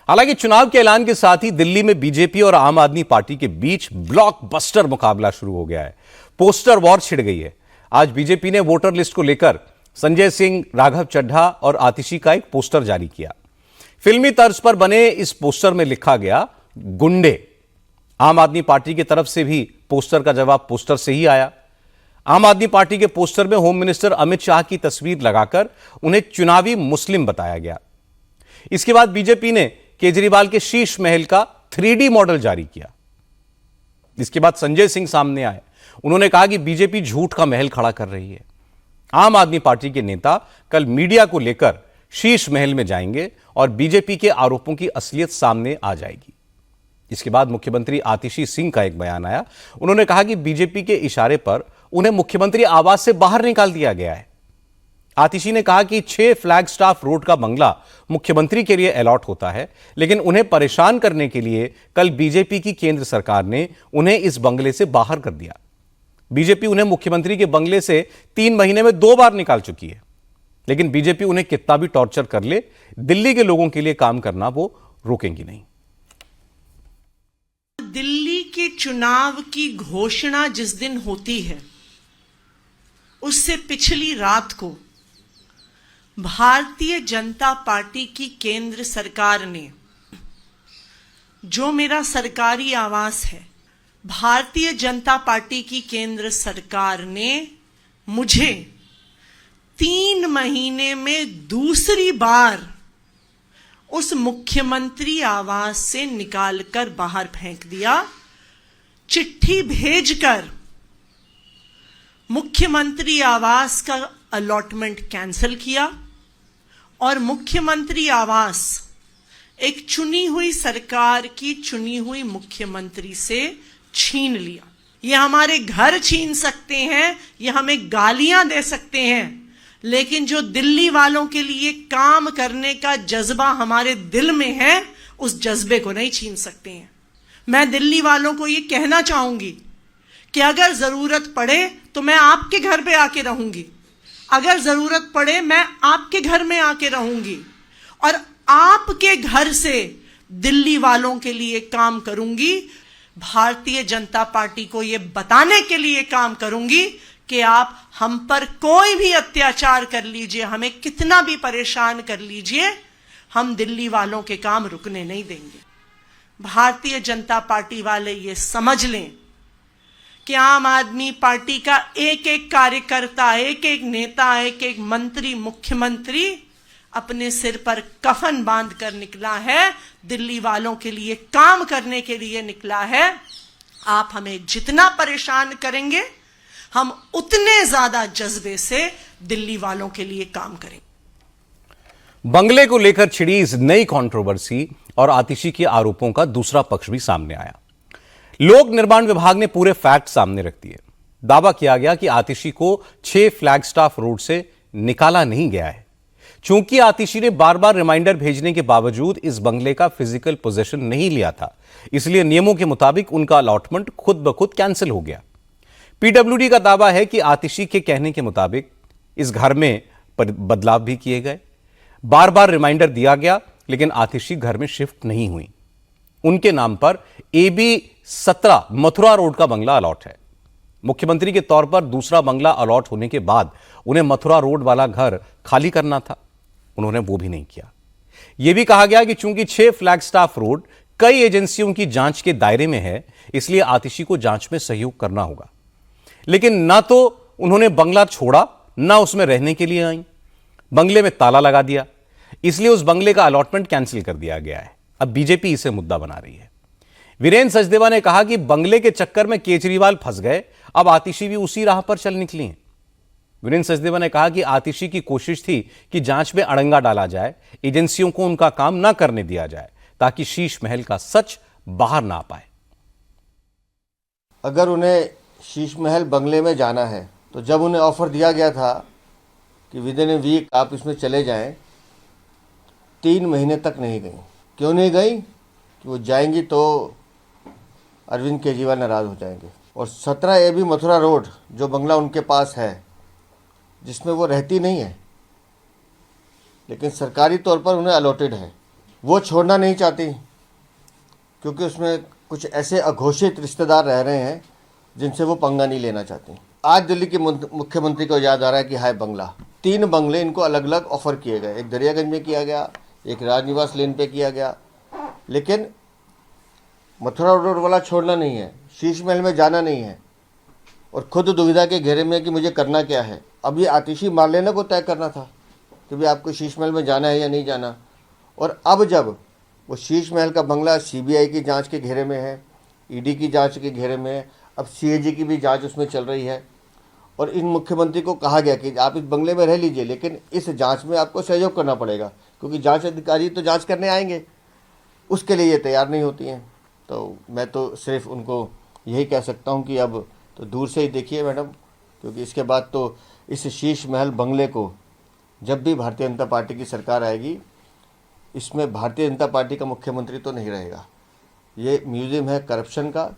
हालांकि चुनाव के ऐलान के साथ ही दिल्ली में बीजेपी और आम आदमी पार्टी के बीच ब्लॉकबस्टर मुकाबला शुरू हो गया है। पोस्टर वॉर छिड़ गई है। आज बीजेपी ने वोटर लिस्ट को लेकर संजय सिंह, राघव चड्ढा और आतिशी का एक पोस्टर जारी किया। फिल्मी तर्ज पर बने इस पोस्टर में लिखा गया गुंडे। आम आदमी पार्टी की तरफ से भी पोस्टर का जवाब पोस्टर से ही आया। आम आदमी पार्टी के पोस्टर में होम मिनिस्टर अमित शाह की तस्वीर लगाकर उन्हें चुनावी मुस्लिम बताया गया। इसके बाद बीजेपी ने केजरीवाल के शीश महल का 3D मॉडल जारी किया। इसके बाद संजय सिंह सामने आए। उन्होंने कहा कि बीजेपी झूठ का महल खड़ा कर रही है। आम आदमी पार्टी के नेता कल मीडिया को लेकर शीश महल में जाएंगे और बीजेपी के आरोपों की असलियत सामने आ जाएगी। इसके बाद मुख्यमंत्री आतिशी सिंह का एक बयान आया। उन्होंने कहा कि बीजेपी के इशारे पर उन्हें मुख्यमंत्री आवास से बाहर निकाल दिया गया है। आतिशी ने कहा कि 6 फ्लैग स्टाफ रोड का बंगला मुख्यमंत्री के लिए अलॉट होता है, लेकिन उन्हें परेशान करने के लिए कल बीजेपी की केंद्र सरकार ने उन्हें इस बंगले से बाहर कर दिया। बीजेपी उन्हें मुख्यमंत्री के बंगले से 3 महीने में 2 बार निकाल चुकी है, लेकिन बीजेपी उन्हें कितना भी टॉर्चर कर ले, दिल्ली के लोगों के लिए काम करना वो रोकेंगी नहीं। दिल्ली के चुनाव की घोषणा जिस दिन होती है, उससे पिछली रात को भारतीय जनता पार्टी की केंद्र सरकार ने, जो मेरा सरकारी आवास है, भारतीय जनता पार्टी की केंद्र सरकार ने मुझे 3 महीने में दूसरी बार उस मुख्यमंत्री आवास से निकालकर बाहर फेंक दिया। चिट्ठी भेजकर मुख्यमंत्री आवास का अलॉटमेंट कैंसिल किया और मुख्यमंत्री आवास एक चुनी हुई सरकार की चुनी हुई मुख्यमंत्री से छीन लिया। ये हमारे घर छीन सकते हैं, ये हमें गालियां दे सकते हैं, लेकिन जो दिल्ली वालों के लिए काम करने का जज्बा हमारे दिल में है, उस जज्बे को नहीं छीन सकते हैं। मैं दिल्ली वालों को ये कहना चाहूंगी कि अगर जरूरत पड़े तो मैं आपके घर पे आके रहूंगी, अगर जरूरत पड़े मैं आपके घर में आके रहूंगी और आपके घर से दिल्ली वालों के लिए काम करूंगी। भारतीय जनता पार्टी को यह बताने के लिए काम करूंगी कि आप हम पर कोई भी अत्याचार कर लीजिए, हमें कितना भी परेशान कर लीजिए, हम दिल्ली वालों के काम रुकने नहीं देंगे। भारतीय जनता पार्टी वाले ये समझ लें कि आम आदमी पार्टी का एक एक कार्यकर्ता, एक एक नेता, एक एक मंत्री, मुख्यमंत्री अपने सिर पर कफन बांध कर निकला है, दिल्ली वालों के लिए काम करने के लिए निकला है। आप हमें जितना परेशान करेंगे, हम उतने ज्यादा जज्बे से दिल्ली वालों के लिए काम करेंगे। बंगले को लेकर छिड़ी इस नई कंट्रोवर्सी और आतिशी के आरोपों का दूसरा पक्ष भी सामने आया। लोक निर्माण विभाग ने पूरे फैक्ट सामने रख दिए। दावा किया गया कि आतिशी को 6 फ्लैग स्टाफ रोड से निकाला नहीं गया है। चूंकि आतिशी ने बार बार रिमाइंडर भेजने के बावजूद इस बंगले का फिजिकल पोजीशन नहीं लिया था, इसलिए नियमों के मुताबिक उनका अलॉटमेंट खुद ब खुद कैंसिल हो गया। पीडब्ल्यूडी का दावा है कि आतिशी के कहने के मुताबिक इस घर में बदलाव भी किए गए, बार बार रिमाइंडर दिया गया, लेकिन आतिशी घर में शिफ्ट नहीं हुई। उनके नाम पर AB 17 मथुरा रोड का बंगला अलॉट है। मुख्यमंत्री के तौर पर दूसरा बंगला अलॉट होने के बाद उन्हें मथुरा रोड वाला घर खाली करना था, उन्होंने वो भी नहीं किया। यह भी कहा गया कि चूंकि 6 फ्लैग स्टाफ रोड कई एजेंसियों की जांच के दायरे में है, इसलिए आतिशी को जांच में सहयोग करना होगा। लेकिन ना तो उन्होंने बंगला छोड़ा, ना उसमें रहने के लिए आई। बंगले में ताला लगा दिया, इसलिए उस बंगले का अलॉटमेंट कैंसिल कर दिया गया है। अब बीजेपी इसे मुद्दा बना रही है। वीरेंद्र सचदेवा ने कहा कि बंगले के चक्कर में केजरीवाल फंस गए, अब आतिशी भी उसी राह पर चल निकली हैं। वीरेंद्र सचदेवा ने कहा कि आतिशी की कोशिश थी कि जांच में अड़ंगा डाला जाए, एजेंसियों को उनका काम ना करने दिया जाए, ताकि शीश महल का सच बाहर ना आ पाए। अगर उन्हें शीश महल बंगले में जाना है, तो जब उन्हें ऑफर दिया गया था कि विद इन ए वीक आप इसमें चले जाएं, 3 महीने तक नहीं गई। क्यों नहीं गई? कि वो जाएंगी तो अरविंद केजरीवाल नाराज हो जाएंगे। और 17 AB मथुरा रोड जो बंगला उनके पास है, जिसमें वो रहती नहीं है, लेकिन सरकारी तौर पर उन्हें अलॉटेड है, वो छोड़ना नहीं चाहती, क्योंकि उसमें कुछ ऐसे अघोषित रिश्तेदार रह रहे हैं जिनसे वो पंगा नहीं लेना चाहती। आज दिल्ली के मुख्यमंत्री को याद आ रहा है कि हाय बंगला, 3 बंगले इनको अलग अलग ऑफर किए गए। एक दरियागंज में किया गया, एक राजनिवास लेन पे किया गया, लेकिन मथुरा रोड वाला छोड़ना नहीं है, शीश महल में जाना नहीं है, और खुद दुविधा के घेरे में कि मुझे करना क्या है। अब ये आतिशी मार्लेना को तय करना था कि भाई आपको शीश महल में जाना है या नहीं जाना। और अब जब वो शीश महल का बंगला सीबीआई की जांच के घेरे में है, ईडी की जांच के घेरे में है, अब सीएजी की भी जांच उसमें चल रही है, और इन मुख्यमंत्री को कहा गया कि आप इस बंगले में रह लीजिए, लेकिन इस जांच में आपको सहयोग करना पड़ेगा, क्योंकि जांच अधिकारी तो जांच करने आएंगे, उसके लिए ये तैयार नहीं होती हैं। तो मैं तो सिर्फ उनको यही कह सकता हूँ कि अब तो दूर से ही देखिए मैडम, क्योंकि इसके बाद तो इस शीश महल बंगले को जब भी भारतीय जनता पार्टी की सरकार आएगी, इसमें भारतीय जनता पार्टी का मुख्यमंत्री तो नहीं रहेगा। ये म्यूजियम है करप्शन का,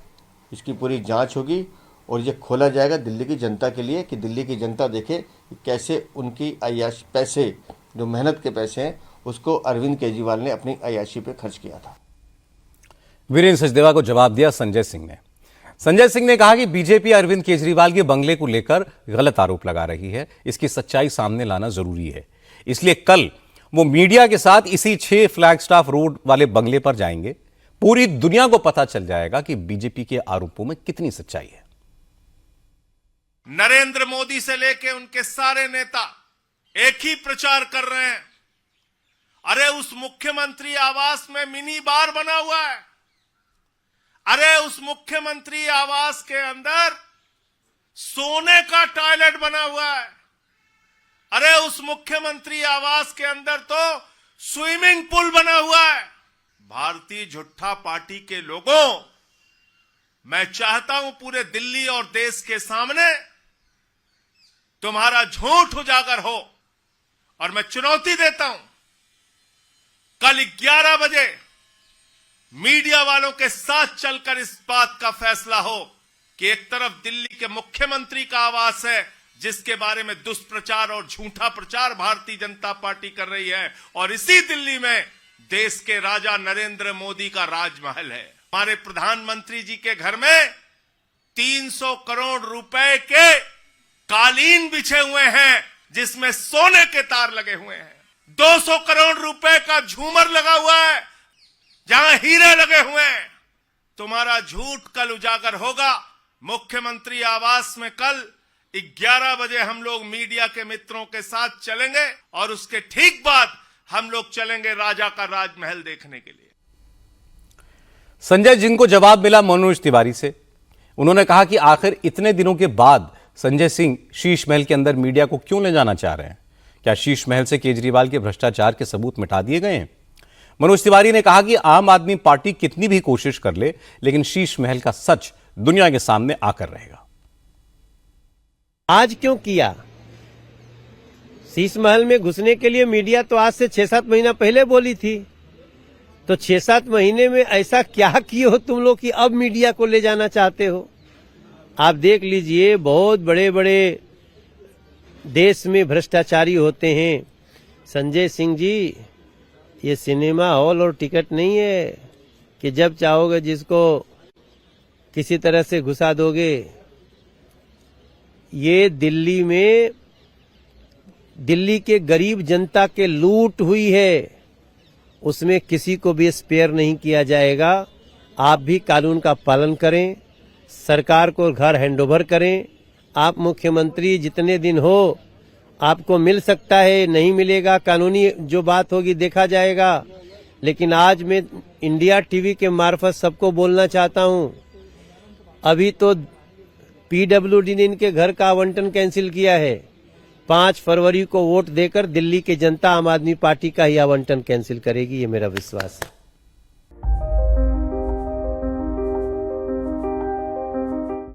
इसकी पूरी जांच होगी और ये खोला जाएगा दिल्ली की जनता के लिए, कि दिल्ली की जनता देखे कि कैसे उनकी अय्याशी पैसे, जो मेहनत के पैसे हैं, उसको अरविंद केजरीवाल ने अपनी अय्याशी पे खर्च किया था। वीरेंद्र सचदेवा को जवाब दिया संजय सिंह ने। संजय सिंह ने कहा कि बीजेपी अरविंद केजरीवाल के बंगले को लेकर गलत आरोप लगा रही है, इसकी सच्चाई सामने लाना जरूरी है, इसलिए कल वो मीडिया के साथ इसी 6 फ्लैगस्टाफ रोड वाले बंगले पर जाएंगे। पूरी दुनिया को पता चल जाएगा कि बीजेपी के आरोपों में कितनी सच्चाई है। नरेंद्र मोदी से लेके उनके सारे नेता एक ही प्रचार कर रहे हैं, अरे उस मुख्यमंत्री आवास में मिनी बार बना हुआ है, अरे उस मुख्यमंत्री आवास के अंदर सोने का टॉयलेट बना हुआ है, अरे उस मुख्यमंत्री आवास के अंदर तो स्विमिंग पूल बना हुआ है। भारतीय झुट्ठा पार्टी के लोगों, मैं चाहता हूं पूरे दिल्ली और देश के सामने तुम्हारा झूठ उजागर हो, और मैं चुनौती देता हूं, कल 11 बजे मीडिया वालों के साथ चलकर इस बात का फैसला हो कि एक तरफ दिल्ली के मुख्यमंत्री का आवास है, जिसके बारे में दुष्प्रचार और झूठा प्रचार भारतीय जनता पार्टी कर रही है, और इसी दिल्ली में देश के राजा नरेंद्र मोदी का राजमहल है। हमारे प्रधानमंत्री जी के घर में 300 करोड़ रुपए के कालीन बिछे हुए हैं, जिसमें सोने के तार लगे हुए हैं। 200 करोड़ रुपए का झूमर लगा हुआ है, जहां हीरे लगे हुए हैं। तुम्हारा झूठ कल उजागर होगा। मुख्यमंत्री आवास में कल 11 बजे हम लोग मीडिया के मित्रों के साथ चलेंगे, और उसके ठीक बाद हम लोग चलेंगे राजा का राजमहल देखने के लिए। संजय सिंह को जवाब मिला मनोज तिवारी से। उन्होंने कहा कि आखिर इतने दिनों के बाद संजय सिंह शीश महल के अंदर मीडिया को क्यों ले जाना चाह रहे हैं? क्या शीश महल से केजरीवाल के भ्रष्टाचार के सबूत मिटा दिए गए हैं? मनोज तिवारी ने कहा कि आम आदमी पार्टी कितनी भी कोशिश कर ले, लेकिन शीश महल का सच दुनिया के सामने आकर रहेगा। आज क्यों किया? शीश महल में घुसने के लिए मीडिया तो आज से 6-7 महीना पहले बोली थी। तो 6-7 महीने में ऐसा क्या किए हो तुम लोग कि अब मीडिया को ले जाना चाहते हो? आप देख लीजिए, बहुत बड़े बड़े देश में भ्रष्टाचारी होते हैं। संजय सिंह जी, ये सिनेमा हॉल और टिकट नहीं है कि जब चाहोगे जिसको किसी तरह से घुसा दोगे। ये दिल्ली में दिल्ली के गरीब जनता के लूट हुई है, उसमें किसी को भी स्पेयर नहीं किया जाएगा। आप भी कानून का पालन करें, सरकार को घर हैंडओवर करें। आप मुख्यमंत्री जितने दिन हो आपको मिल सकता है, नहीं मिलेगा, कानूनी जो बात होगी देखा जाएगा। लेकिन आज मैं इंडिया टीवी के मार्फत सबको बोलना चाहता हूं, अभी तो पीडब्ल्यूडी ने इनके घर का आवंटन कैंसिल किया है। 5 फरवरी को वोट देकर दिल्ली की जनता आम आदमी पार्टी का ही आवंटन कैंसिल करेगी, ये मेरा विश्वास है।